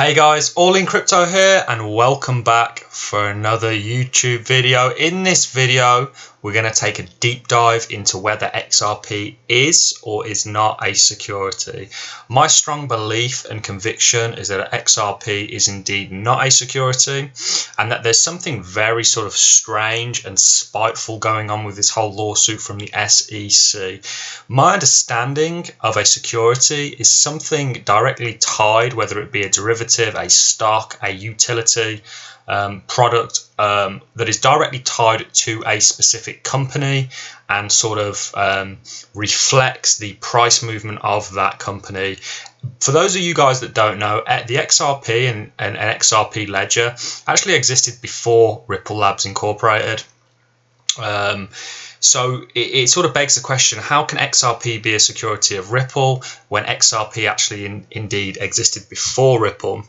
Hey guys, All in Crypto here and welcome back for another YouTube video. In this video, we're going to take a deep dive into whether XRP is or is not a security. My strong belief and conviction is that XRP is indeed not a security and that there's something very sort of strange and spiteful going on with this whole lawsuit from the SEC. My understanding of a security is something directly tied, whether it be a derivative, a stock, a utility product that is directly tied to a specific company and sort of reflects the price movement of that company. For those of you guys that don't know, the XRP and XRP ledger actually existed before Ripple Labs Incorporated. So it sort of begs the question, how can XRP be a security of Ripple when XRP actually indeed existed before Ripple?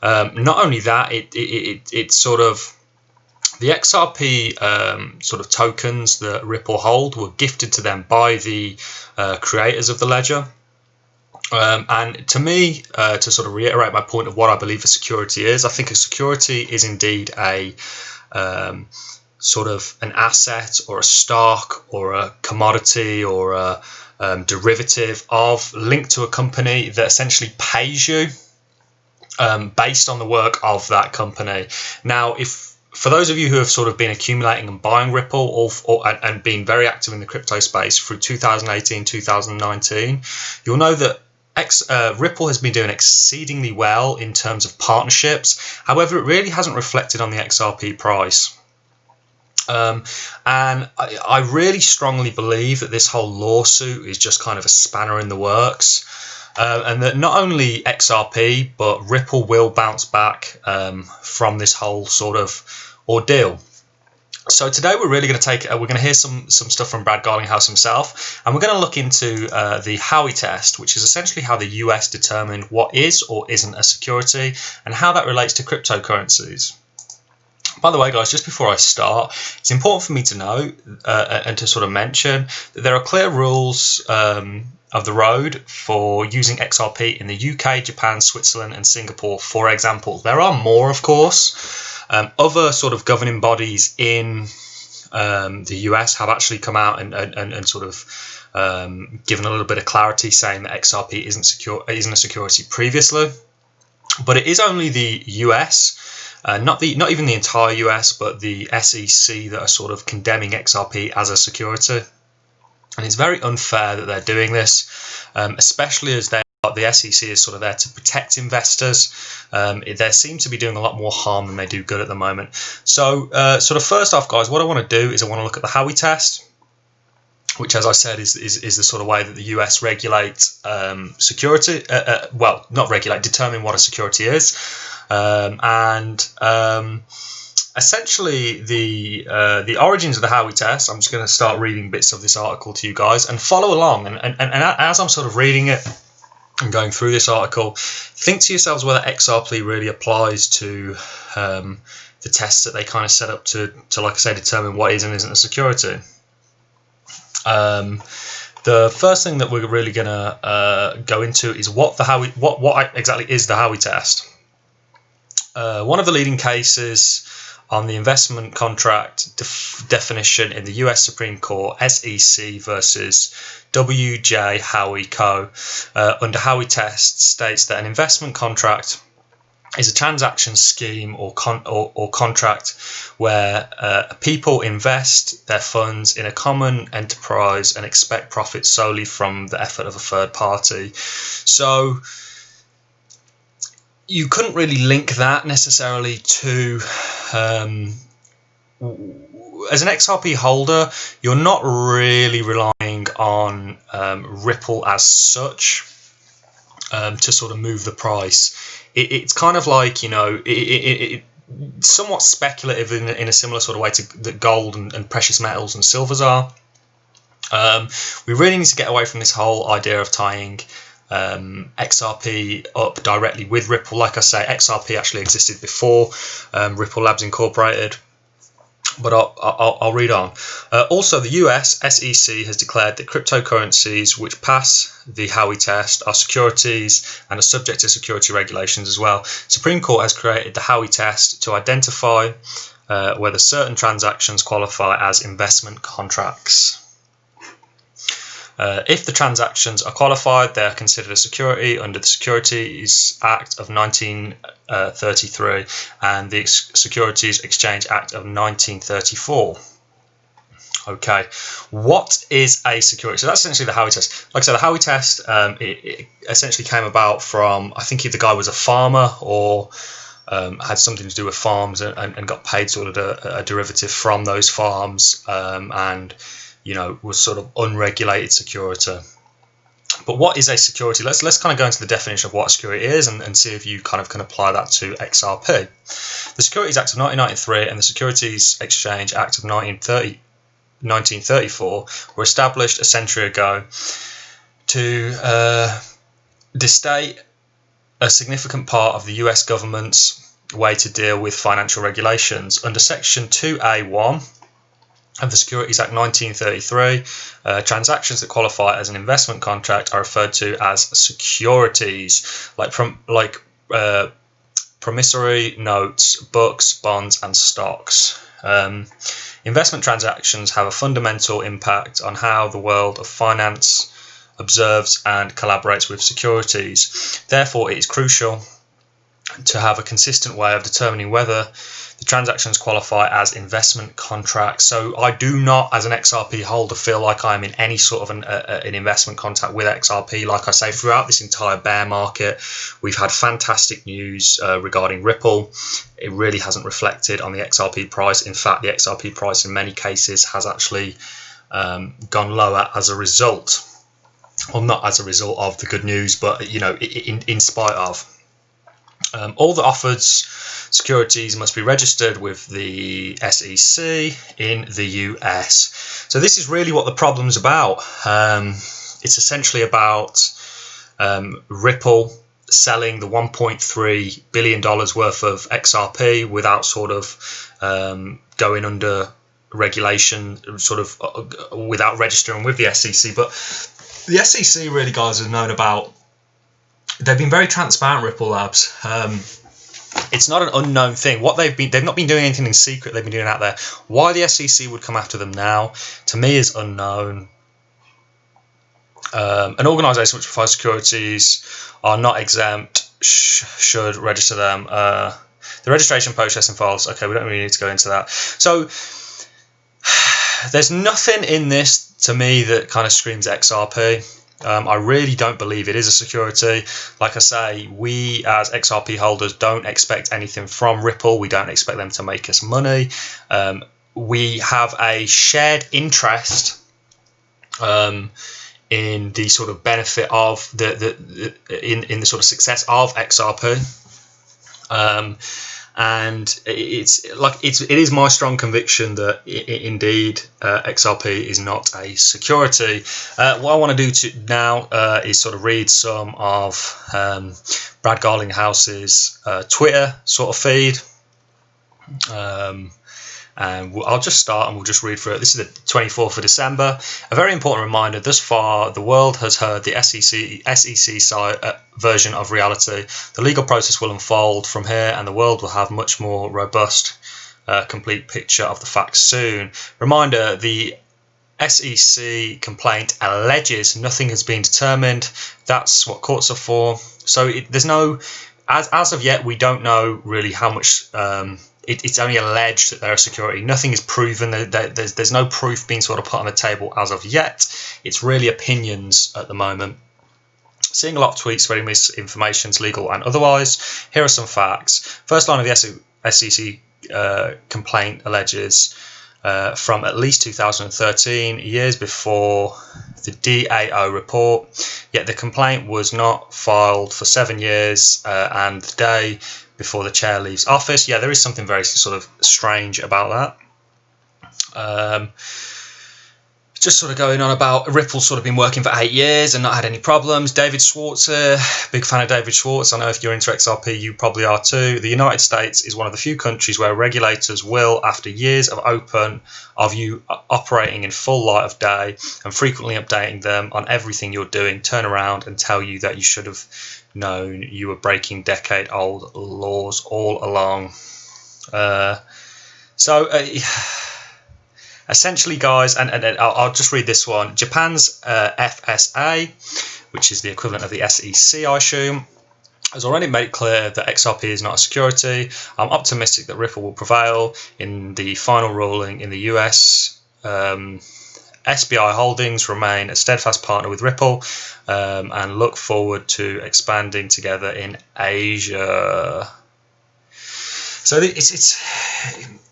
Not only that, it sort of, the XRP sort of tokens that Ripple hold were gifted to them by the creators of the ledger. And to me, to sort of reiterate my point of what I believe a security is, I think a security is indeed a sort of an asset or a stock or a commodity or a derivative linked to a company that essentially pays you based on the work of that company. Now, for those of you who have sort of been accumulating and buying Ripple and been very active in the crypto space through 2018, 2019, you'll know that Ripple has been doing exceedingly well in terms of partnerships. However, it really hasn't reflected on the XRP price. And I really strongly believe that this whole lawsuit is just kind of a spanner in the works, and that not only XRP but Ripple will bounce back from this whole sort of ordeal. So today we're really going to we're going to hear some stuff from Brad Garlinghouse himself, and we're going to look into the Howie Test, which is essentially how the US determined what is or isn't a security and how that relates to cryptocurrencies. By the way, guys, just before I start, it's important for me to know and to sort of mention that there are clear rules of the road for using XRP in the UK, Japan, Switzerland, and Singapore, for example. There are more, of course. Other sort of governing bodies in the US have actually come out and sort of given a little bit of clarity, saying that XRP isn't a security previously. But it is only the US. Not even the entire US, but the SEC that are sort of condemning XRP as a security, and it's very unfair that they're doing this, especially as the SEC is sort of there to protect investors. They seem to be doing a lot more harm than they do good at the moment. So, sort of first off, guys, what I want to do is I want to look at the Howie Test, which, as I said, is the sort of way that the US regulates security. Well, not regulate, determine what a security is. Essentially the origins of the Howie Test. I'm just going to start reading bits of this article to you guys and follow along. And as I'm sort of reading it and going through this article, think to yourselves whether XRP really applies to the tests that they kind of set up to like I say, determine what is and isn't a security. The first thing that we're really going to go into is what exactly is the Howie Test. One of the leading cases on the investment contract definition in the US Supreme Court, SEC versus WJ Howie Co. Under Howie Test states that an investment contract is a transaction scheme or contract where people invest their funds in a common enterprise and expect profit solely from the effort of a third party. So you couldn't really link that necessarily to, as an XRP holder, you're not really relying on Ripple as such to sort of move the price. It's kind of like, you know, it's somewhat speculative in a similar sort of way to that gold and precious metals and silvers are. We really need to get away from this whole idea of tying XRP up directly with Ripple. Like I say, XRP actually existed before Ripple Labs Incorporated. but I'll read on. Also, the US SEC has declared that cryptocurrencies which pass the Howie Test are securities and are subject to security regulations as well. Supreme Court has created the Howie Test to identify whether certain transactions qualify as investment contracts. If the transactions are qualified, they are considered a security under the Securities Act of 1933 and the Securities Exchange Act of 1934. Okay, what is a security? So that's essentially the Howie Test. Like I said, the Howie Test it essentially came about from, I think the guy was a farmer or had something to do with farms and got paid sort of a derivative from those farms and was sort of unregulated security. But what is a security? Let's kind of go into the definition of what a security is and see if you kind of can apply that to XRP. The Securities Act of 1993 and the Securities Exchange Act of 1934 were established a century ago to destate a significant part of the US government's way to deal with financial regulations. Under Section 2A1 of the Securities Act 1933, transactions that qualify as an investment contract are referred to as securities, like promissory notes, books, bonds, and stocks. Investment transactions have a fundamental impact on how the world of finance observes and collaborates with securities. Therefore, it is crucial to have a consistent way of determining whether the transactions qualify as investment contracts. So I do not, as an XRP holder, feel like I'm in any sort of an investment contract with XRP. Like I say, throughout this entire bear market, we've had fantastic news regarding Ripple. It really hasn't reflected on the XRP price. In fact, the XRP price in many cases has actually gone lower as a result. Well, not as a result of the good news, but in spite of. All the offered securities must be registered with the SEC in the US. So this is really what the problem's about. It's essentially about Ripple selling the $1.3 billion worth of XRP without sort of going under regulation, sort of without registering with the SEC. But the SEC really, guys, are known about. They've been very transparent, Ripple Labs. It's not an unknown thing. They've not been doing anything in secret. They've been doing it out there. Why the SEC would come after them now, to me, is unknown. An organisation which provides securities are not exempt should register them. The registration process involves. Okay, we don't really need to go into that. So there's nothing in this to me that kind of screams XRP. I really don't believe it is a security. Like I say, we as XRP holders don't expect anything from Ripple. We don't expect them to make us money. We have a shared interest in the sort of benefit of in the sort of success of XRP. And it is my strong conviction that indeed XRP is not a security. What I want to do now is sort of read some of Brad Garlinghouse's Twitter sort of feed. And I'll just start and we'll just read through it. This is the 24th of December. A very important reminder, thus far the world has heard the SEC side, version of reality. The legal process will unfold from here and the world will have much more robust, complete picture of the facts soon. Reminder, the SEC complaint alleges nothing has been determined. That's what courts are for. So there's no, as of yet, we don't know really how much. It's only alleged that they're a security. Nothing is proven. There's no proof being sort of put on the table as of yet. It's really opinions at the moment. Seeing a lot of tweets spreading misinformation, legal and otherwise. Here are some facts. First line of the SEC complaint alleges from at least 2013, years before the DAO report, yet the complaint was not filed for 7 years and the day before the chair leaves office. Yeah, there is something very sort of strange about that. just sort of going on about Ripple's sort of been working for 8 years and not had any problems. David Schwartzer, big fan of David Schwartz. I know if you're into XRP, you probably are too. The United States is one of the few countries where regulators will, after years of you operating in full light of day and frequently updating them on everything you're doing, turn around and tell you that you should have known you were breaking decade-old laws all along. Essentially, guys, and I'll just read this one. Japan's FSA, which is the equivalent of the SEC, I assume, has already made it clear that XRP is not a security. I'm optimistic that Ripple will prevail in the final ruling in the US. SBI Holdings remain a steadfast partner with Ripple and look forward to expanding together in Asia. So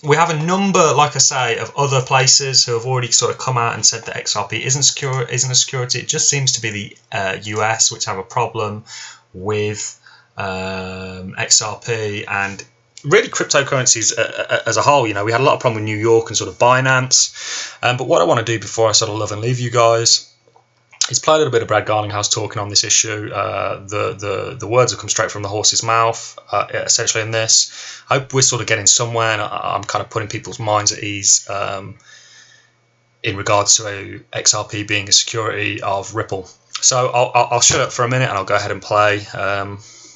we have a number, like I say, of other places who have already sort of come out and said that XRP isn't a security. It just seems to be the US which have a problem with XRP and really cryptocurrencies as a whole. You know, we had a lot of problem with New York and sort of Binance. But what I want to do before I sort of love and leave you guys is play a little bit of Brad Garlinghouse talking on this issue. The words have come straight from the horse's mouth, essentially in this. I hope we're sort of getting somewhere, and I'm kind of putting people's minds at ease in regards to XRP being a security of Ripple. So I'll shut up for a minute and I'll go ahead and play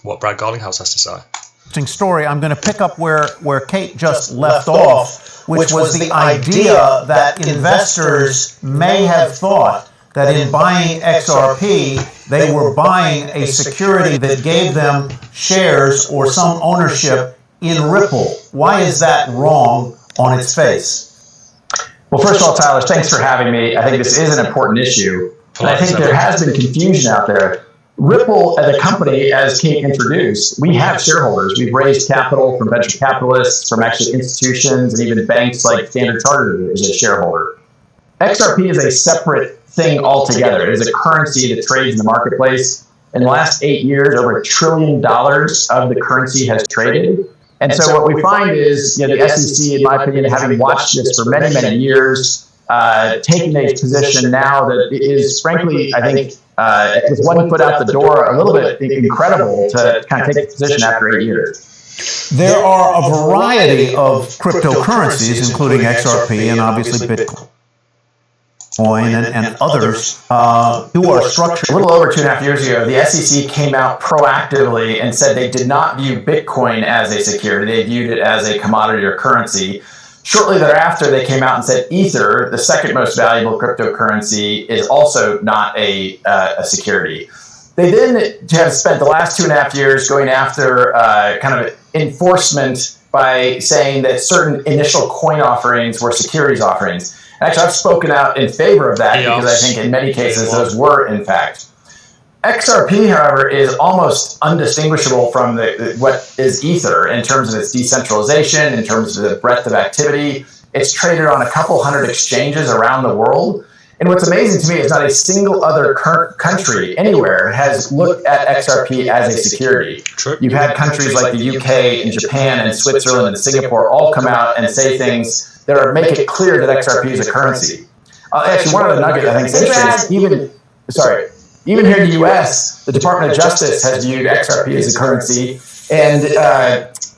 what Brad Garlinghouse has to say. Interesting story. I'm going to pick up where Kate just left off, which was the idea that investors may have thought that in buying XRP, they were buying a security that gave them shares or some ownership in Ripple. Why is that wrong on its face? Well, first of all, Tyler, thanks for having me. I think this is an important issue. And I think there has been confusion out there. Ripple, as a company, as Kate introduced, we have shareholders. We've raised capital from venture capitalists, from actually institutions, and even banks like Standard Chartered is a shareholder. XRP is a separate thing altogether. It is a currency that trades in the marketplace. In the last 8 years, over $1 trillion of the currency has traded. And so what we find is, you know, the SEC, in my opinion, having watched this for many, many years, taking a position now that is, frankly, I think, with one foot out the door, a little bit incredible to kind of take the position after 8 years. There are a variety of cryptocurrencies, including XRP and obviously Bitcoin and others who are structured. A little over 2.5 years ago, the SEC came out proactively and said they did not view Bitcoin as a security. They viewed it as a commodity or currency. Shortly thereafter, they came out and said Ether, the second most valuable cryptocurrency, is also not a security. They then have spent the last 2.5 years going after kind of enforcement by saying that certain initial coin offerings were securities offerings. Actually, I've spoken out in favor of that because I think in many cases those were, in fact. XRP, however, is almost undistinguishable from what is Ether in terms of its decentralization, in terms of the breadth of activity. It's traded on a couple hundred exchanges around the world. And what's amazing to me is not a single other country anywhere has looked at XRP as a security. True. You've had countries like the UK and Japan and Switzerland and Singapore all come out and say things that make it clear that XRP is a currency. Actually, one other nugget I think is interesting is even here in the U.S., the Department of Justice has viewed XRP as a currency, and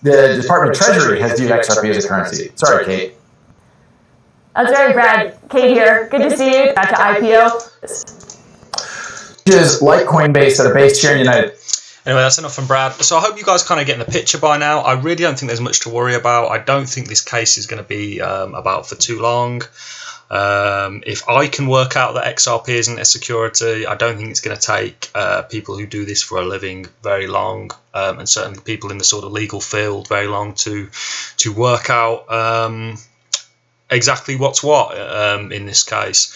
the Department of Treasury has viewed XRP as a currency. Sorry, Kate. That's right, Brad. Kate here. Good to see you. Back to IPO. Which is Litecoin based that are based here in the United States. Anyway, that's enough from Brad. So I hope you guys kind of get in the picture by now. I really don't think there's much to worry about. I don't think this case is going to be about for too long. If I can work out that XRP isn't a security, I don't think it's going to take people who do this for a living very long, and certainly people in the sort of legal field very long to work out exactly what's what in this case.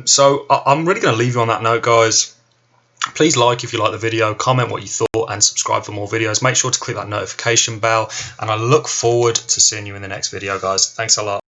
So I'm really going to leave you on that note, guys. Please like if you like the video, comment what you thought, and subscribe for more videos. Make sure to click that notification bell, and I look forward to seeing you in the next video, guys. Thanks a lot.